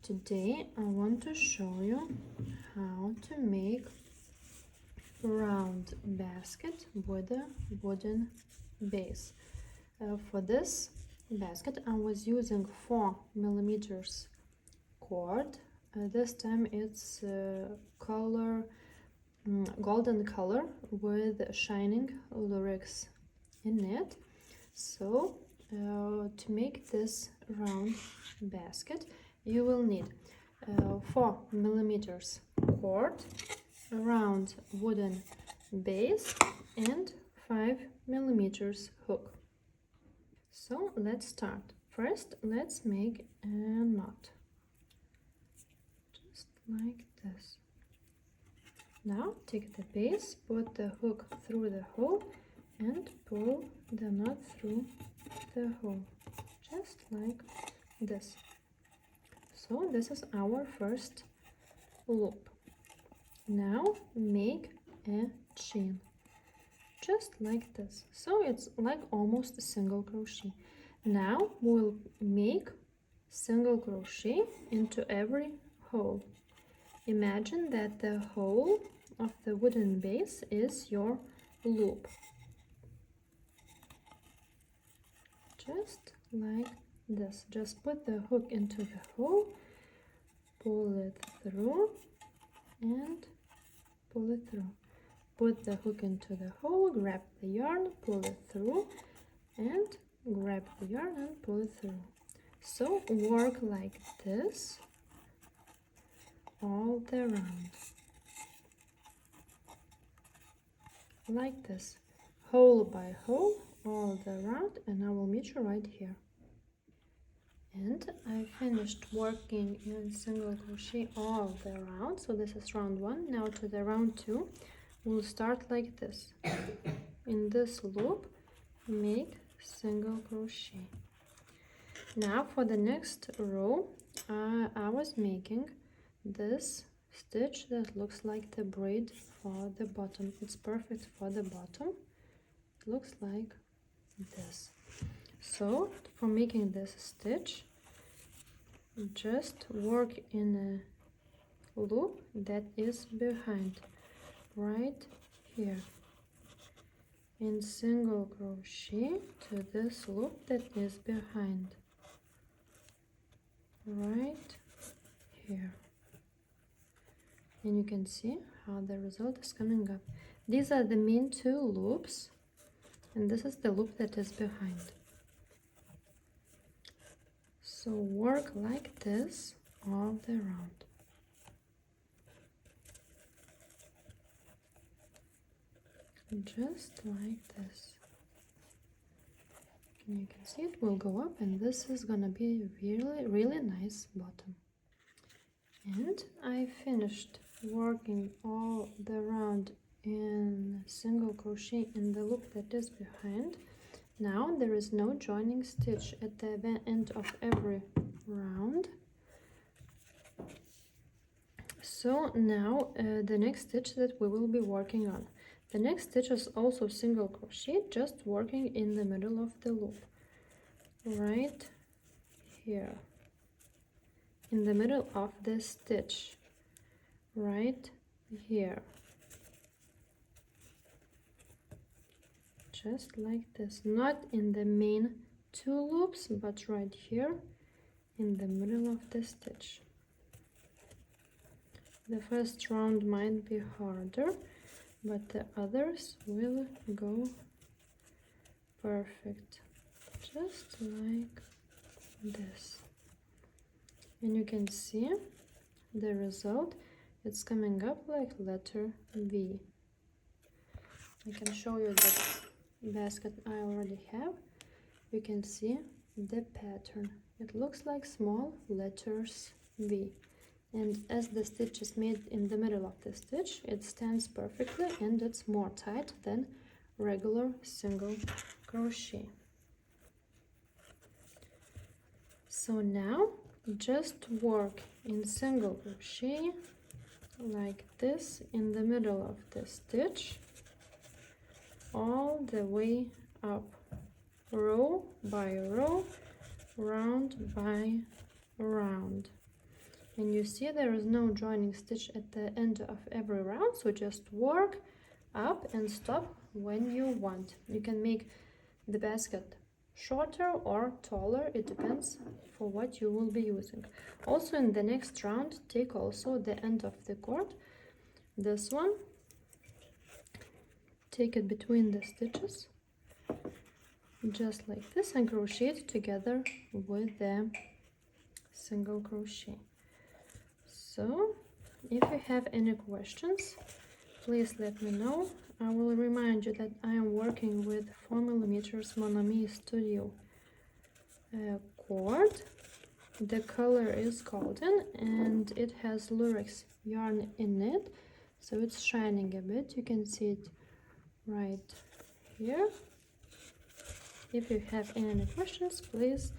Today I want to show you how to make round basket with a wooden base. For this basket I was using 4mm cord. This time it's color golden color with shining lyrics in it. So to make this round basket you will need 4mm cord, a round wooden base and 5mm hook. So let's start. First let's make a knot, just like this. Now take the base, put the hook through the hole and pull the knot through the hole, just like this. So this is our first loop. Now make a chain, just like this. So it's like almost a single crochet. Now we'll make single crochet into every hole. Imagine that the hole of the wooden base is your loop, just like this. Just put the hook into the hole, pull it through and pull it through. Put the hook into the hole, grab the yarn, pull it through and grab the yarn and pull it through. So work like this all the round, like this, hole by hole all the round, and I will meet you right here. And I finished working in single crochet all the round. So this is round 1. Now to the round 2 we'll start like this. In this loop make single crochet. Now for the next row I was making this stitch that looks like the braid for the bottom. It's perfect for the bottom. It looks like this. So for making this stitch, just work in a loop that is behind, right here, and single crochet to this loop that is behind, right here. And you can see how the result is coming up. These are the main 2 loops, and this is the loop that is behind. So work like this all the round. Just like this. And you can see it will go up, and this is gonna be really nice bottom. And I finished working all the round in single crochet in the loop that is behind. Now there is no joining stitch at the end of every round. So now the next stitch that we will be working on. The next stitch is also single crochet, just working in the middle of the loop, right here, in the middle of the stitch, right here, just like this. Not in the main 2 loops, but right here in the middle of the stitch. The first round might be harder, but the others will go perfect, just like this. And you can see the result. It's coming up like letter V. I can show you the basket I already have. You can see the pattern. It looks like small letters V. And as the stitch is made in the middle of the stitch, it stands perfectly and it's more tight than regular single crochet. So now just work in single crochet like this in the middle of the stitch all the way up, row by row, round by round. And you see there is no joining stitch at the end of every round, so just work up and stop when you want. You can make the basket shorter or taller, it depends for what you will be using. Also in the next round, take also the end of the cord, this one, take it between the stitches, just like this, and crochet it together with the single crochet. So if you have any questions, please let me know. I will remind you that I am working with 4mm MonoMey Studio cord. The color is golden and it has lurex yarn in it, so it's shining a bit. You can see it right here. If you have any questions, please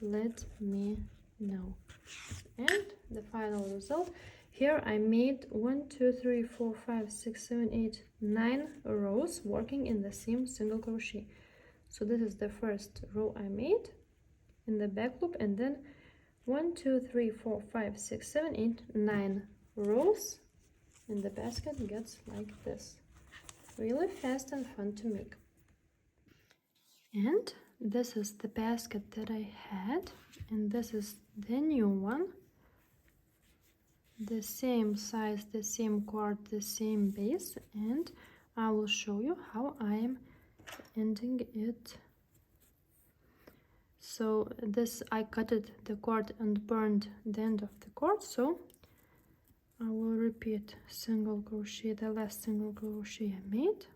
let me know. And the final result, here I made 1 2 3 4 5 6 7 8 9 rows working in the same single crochet. So this is the first row I made in the back loop, and then 1 2 3 4 5 6 7 8 9 rows in the basket gets like this. Really fast and fun to make. And this is the basket that I had, and this is the new one. The same size, the same cord, the same base, and I will show you how I am ending it. So this, I cut the cord and burned the end of the cord, so I will repeat single crochet, the last single crochet I made.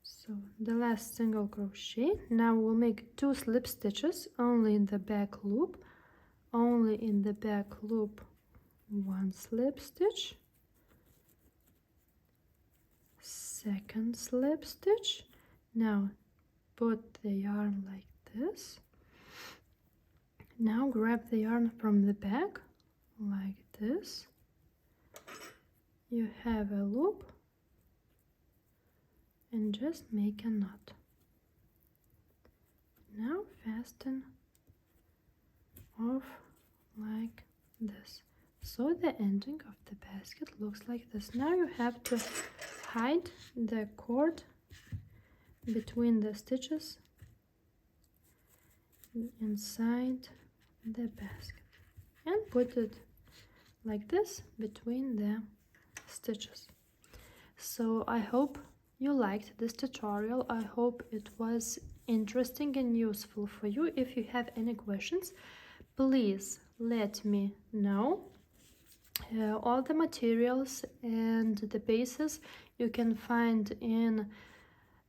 So the last single crochet. Now we'll make 2 slip stitches only in the back loop, only in the back loop 1 slip stitch, second slip stitch. Now put the yarn like this. Now grab the yarn from the back like this. You have a loop and just make a knot. Now fasten off like this. So the ending of the basket looks like this. Now you have to hide the cord between the stitches inside the basket and put it like this between the stitches. So I hope you liked this tutorial. I hope it was interesting and useful for you. If you have any questions, please let me know. All the materials and the bases you can find in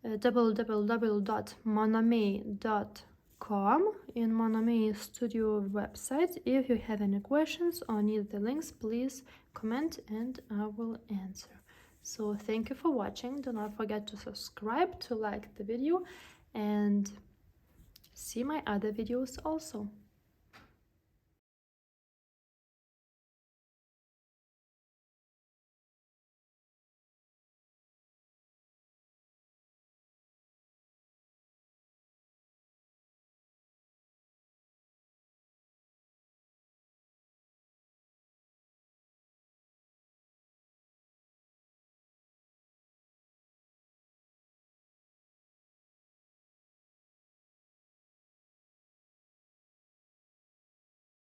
www.monomey.com in MonoMey Studio website. If you have any questions or need the links, please comment and I will answer. So thank you for watching. Do not forget to subscribe, to like the video, and see my other videos also.